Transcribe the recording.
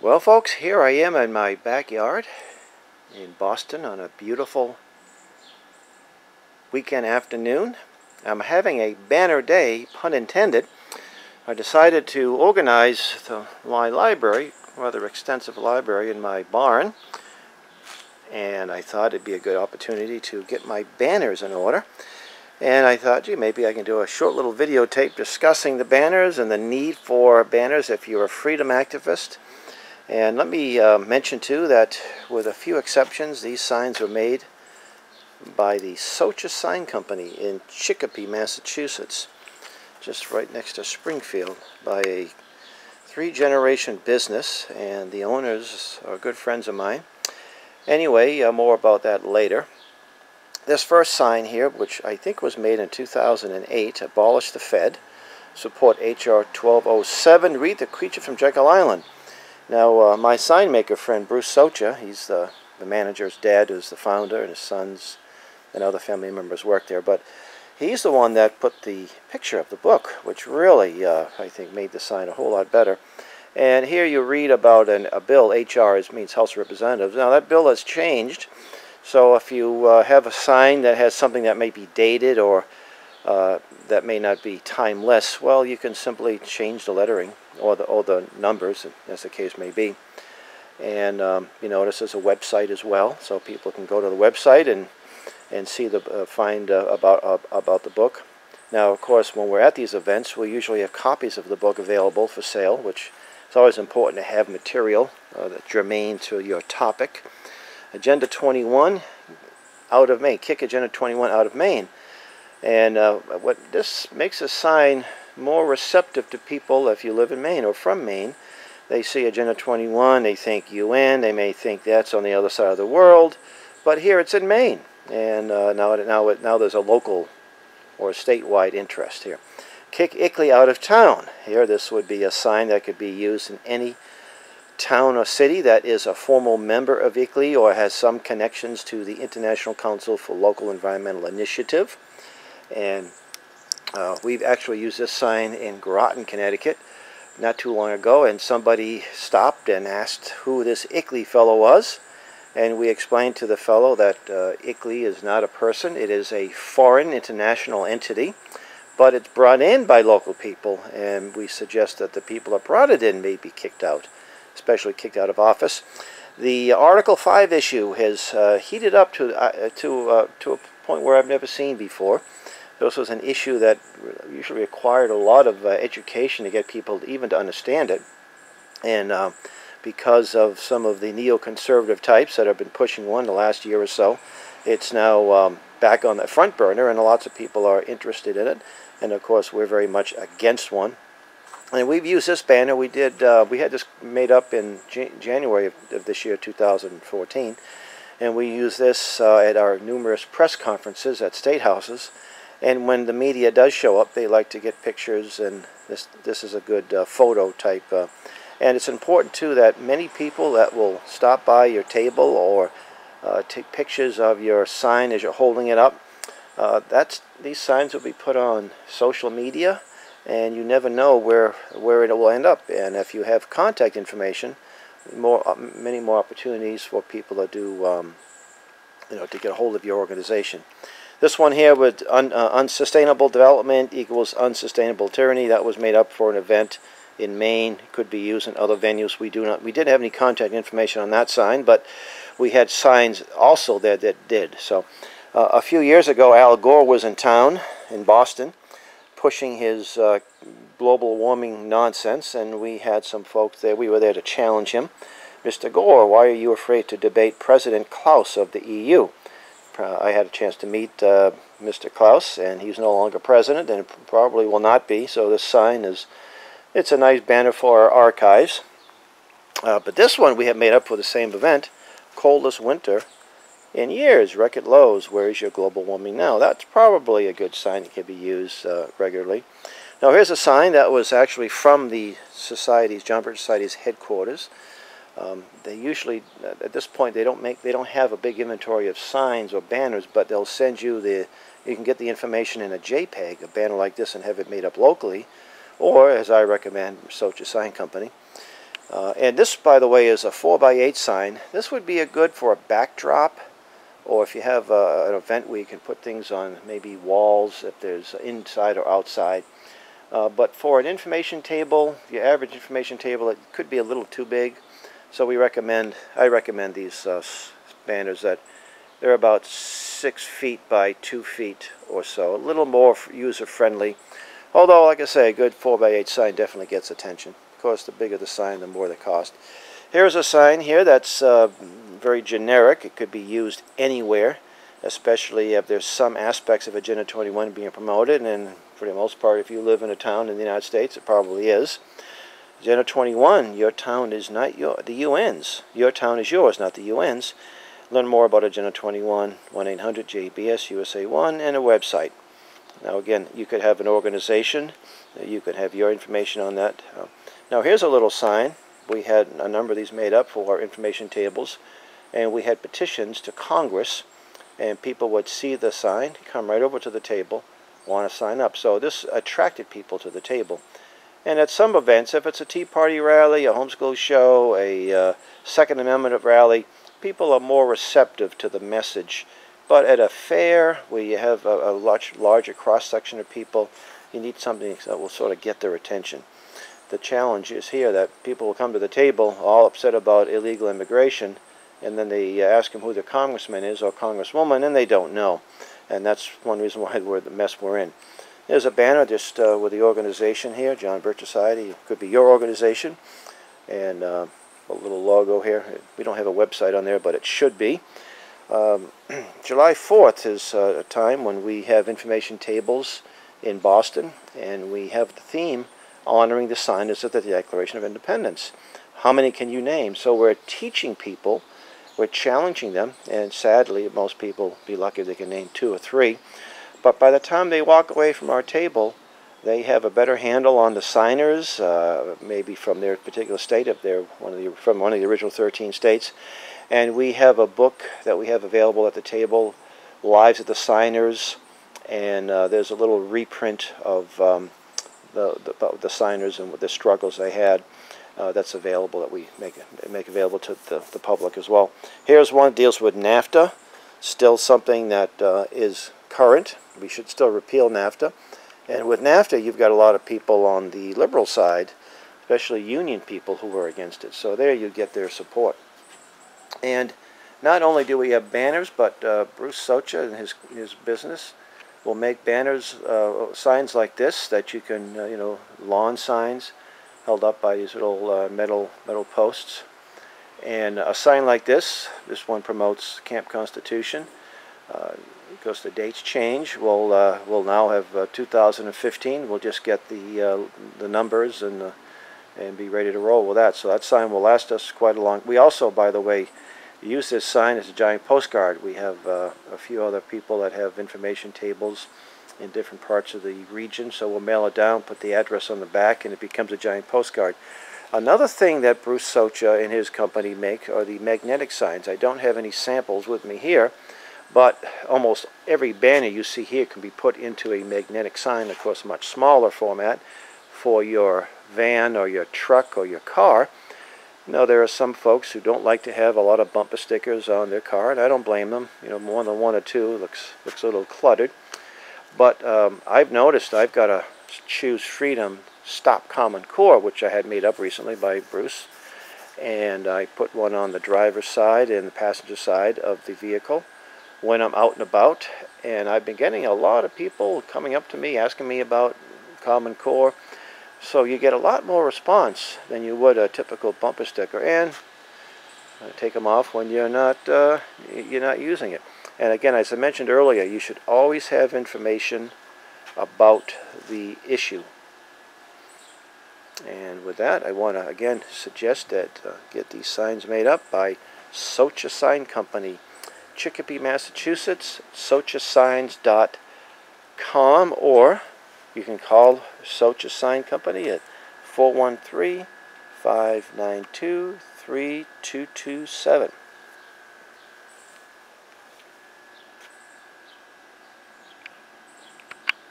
Well, folks, here I am in my backyard in Boston on a beautiful weekend afternoon. I'm having a banner day, pun intended. I decided to organize my library, rather extensive library, in my barn, and I thought it'd be a good opportunity to get my banners in order. And I thought, gee, maybe I can do a short little videotape discussing the banners and the need for banners if you're a freedom activist. And let me mention too that with a few exceptions, these signs were made by the Socha Sign Company in Chicopee, Massachusetts, just right next to Springfield, by a three-generation business, and the owners are good friends of mine. Anyway, more about that later. This first sign here, which I think was made in 2008, abolish the Fed, support H.R. 1207, read the creature from Jekyll Island. Now, my sign maker friend, Bruce Socha, he's the manager's dad, who's the founder, and his sons and other family members work there. But he's the one that put the picture of the book, which really, I think, made the sign a whole lot better. And here you read about a bill. HR means House of Representatives. Now, that bill has changed. So if you have a sign that has something that may be dated or that may not be timeless, well, you can simply change the lettering or the numbers, as the case may be. And you notice there's a website as well, so people can go to the website and see find about the book. Now, of course, when we're at these events, we usually have copies of the book available for sale, which is always important to have material that's germane to your topic. Agenda 21 out of Maine. Kick Agenda 21 out of Maine. And what this makes a sign more receptive to people if you live in Maine or from Maine. They see Agenda 21, they think UN, they may think that's on the other side of the world, but here it's in Maine, and now there's a local or statewide interest here. Kick ICLEI out of town. Here, this would be a sign that could be used in any town or city that is a formal member of ICLEI or has some connections to the International Council for Local Environmental Initiative. And we've actually used this sign in Groton, Connecticut, not too long ago, and somebody stopped and asked who this ICLEI fellow was, and we explained to the fellow that ICLEI is not a person. It is a foreign international entity, but it's brought in by local people, and we suggest that the people that brought it in may be kicked out, especially kicked out of office. The Article 5 issue has heated up to a point where I've never seen before. This was an issue that usually required a lot of education to get people even to understand it. And because of some of the neoconservative types that have been pushing one the last year or so, it's now back on the front burner, and lots of people are interested in it. And of course, we're very much against one. And we've used this banner. We had this made up in January of this year, 2014. And we use this at our numerous press conferences at state houses. And when the media does show up, they like to get pictures, and this is a good photo type. And it's important, too, that many people that will stop by your table or take pictures of your sign as you're holding it up, these signs will be put on social media, and you never know where it will end up. And if you have contact information, many more opportunities for people to do, to get a hold of your organization. This one here with unsustainable development equals unsustainable tyranny. That was made up for an event in Maine. Could be used in other venues. We didn't have any contact information on that sign, but we had signs also there that did. So a few years ago, Al Gore was in town in Boston pushing his global warming nonsense, and we had some folks there. We were there to challenge him. Mr. Gore, why are you afraid to debate President Klaus of the EU? I had a chance to meet Mr. Klaus, and he's no longer president, and probably will not be. So this sign it's a nice banner for our archives. But this one we have made up for the same event, coldest winter in years, record lows. Where is your global warming now? That's probably a good sign that can be used regularly. Now here's a sign that was actually from the John Birch Society's headquarters. They usually, at this point, they don't have a big inventory of signs or banners, but they'll send you you can get the information in a JPEG, a banner like this, and have it made up locally, or, as I recommend, Socha Sign Company. And this, by the way, is a 4x8 sign. This would be good for a backdrop, or if you have an event where you can put things on maybe walls, if there's inside or outside. But for an information table, your average information table, it could be a little too big. So I recommend these banners that they're about 6 feet by 2 feet or so, a little more user-friendly. Although, like I say, a good 4x8 sign definitely gets attention. Of course, the bigger the sign, the more the cost. Here's a sign here that's very generic. It could be used anywhere, especially if there's some aspects of Agenda 21 being promoted, and for the most part, if you live in a town in the United States, it probably is. Agenda 21, your town is not the UN's. Your town is yours, not the UN's. Learn more about Agenda 21, 1-800-JBS-USA1, and a website. Now again, you could have an organization. You could have your information on that. Now here's a little sign. We had a number of these made up for our information tables, and we had petitions to Congress, and people would see the sign, come right over to the table, want to sign up. So this attracted people to the table. And at some events, if it's a Tea Party rally, a homeschool show, a Second Amendment rally, people are more receptive to the message. But at a fair where you have a larger cross-section of people, you need something that will sort of get their attention. The challenge is here that people will come to the table all upset about illegal immigration, and then they ask them who their congressman is or congresswoman, and they don't know. And that's one reason why we're the mess we're in. There's a banner just with the organization here, John Birch Society. It could be your organization. And a little logo here. We don't have a website on there, but it should be. July 4th is a time when we have information tables in Boston, and we have the theme honoring the signers of the Declaration of Independence. How many can you name? So we're teaching people, we're challenging them, and sadly most people be lucky if they can name 2 or 3. But by the time they walk away from our table, they have a better handle on the signers, maybe from their particular state, if they're from one of the original 13 states. And we have a book that we have available at the table, Lives of the Signers, and there's a little reprint of the signers and the struggles they had. That's available, that we make available to the public as well. Here's one that deals with NAFTA, still something that is current. We should still repeal NAFTA. And with NAFTA, you've got a lot of people on the liberal side, especially union people, who are against it. So there you get their support. And not only do we have banners, but Bruce Socha and his business will make banners, signs like this that you can, lawn signs held up by these little metal posts. And a sign like this one promotes Camp Constitution. Because the dates change, we'll now have 2015. We'll just get the numbers and be ready to roll with that. So that sign will last us quite a long. We also, by the way, use this sign as a giant postcard. We have a few other people that have information tables in different parts of the region, so we'll mail it down, put the address on the back, and it becomes a giant postcard. Another thing that Bruce Socha and his company make are the magnetic signs. I don't have any samples with me here, but almost every banner you see here can be put into a magnetic sign, of course, a much smaller format for your van or your truck or your car. Now, there are some folks who don't like to have a lot of bumper stickers on their car, and I don't blame them. More than 1 or 2 looks a little cluttered. But I've noticed I've got a Choose Freedom Stop Common Core, which I had made up recently by Bruce. And I put one on the driver's side and the passenger side of the vehicle when I'm out and about. And I've been getting a lot of people coming up to me asking me about Common Core. So you get a lot more response than you would a typical bumper sticker. And take them off when you're not using it. And again, as I mentioned earlier, you should always have information about the issue. And with that, I want to again suggest that get these signs made up by Socha Sign Company, Chicopee, Massachusetts, sochasigns.com, or you can call Socha Sign Company at 413-592-3227.